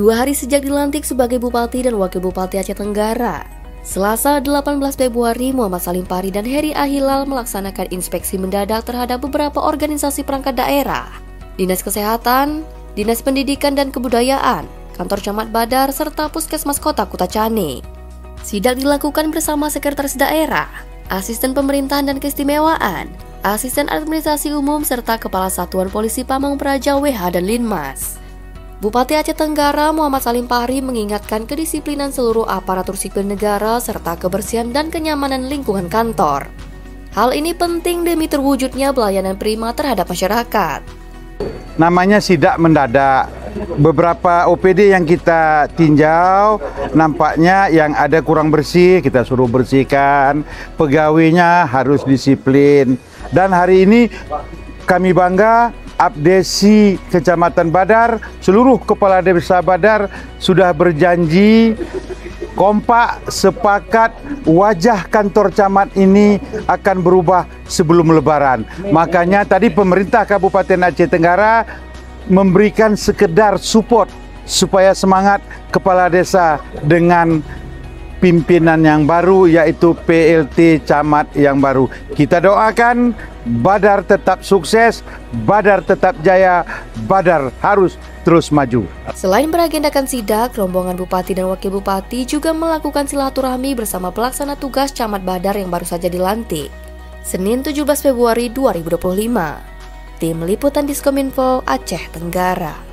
2 hari sejak dilantik sebagai Bupati dan Wakil Bupati Aceh Tenggara, Selasa 18 Februari, Muhammad Salim Pahri dan Heri Ahilal melaksanakan inspeksi mendadak terhadap beberapa organisasi perangkat daerah, Dinas Kesehatan, Dinas Pendidikan dan Kebudayaan, Kantor Camat Badar, serta Puskesmas Kota Kutacani. Sidak dilakukan bersama Sekretaris Daerah, Asisten Pemerintahan dan Keistimewaan, Asisten Administrasi Umum, serta Kepala Satuan Polisi Pamong Praja WH dan Linmas. Bupati Aceh Tenggara Muhammad Salim Pahri mengingatkan kedisiplinan seluruh aparatur sipil negara serta kebersihan dan kenyamanan lingkungan kantor. Hal ini penting demi terwujudnya pelayanan prima terhadap masyarakat. Namanya sidak mendadak. Beberapa OPD yang kita tinjau nampaknya yang ada kurang bersih, kita suruh bersihkan. Pegawainya harus disiplin. Dan hari ini kami bangga, Abdesi Kecamatan Badar, seluruh kepala desa Badar sudah berjanji kompak, sepakat wajah kantor camat ini akan berubah sebelum Lebaran. Makanya tadi pemerintah Kabupaten Aceh Tenggara memberikan sekedar support supaya semangat kepala desa dengan pimpinan yang baru, yaitu PLT Camat yang baru. Kita doakan Badar tetap sukses, Badar tetap jaya, Badar harus terus maju. Selain beragendakan sidak, rombongan Bupati dan Wakil Bupati juga melakukan silaturahmi bersama pelaksana tugas Camat Badar yang baru saja dilantik, Senin 17 Februari 2025. Tim Liputan Diskominfo Aceh Tenggara.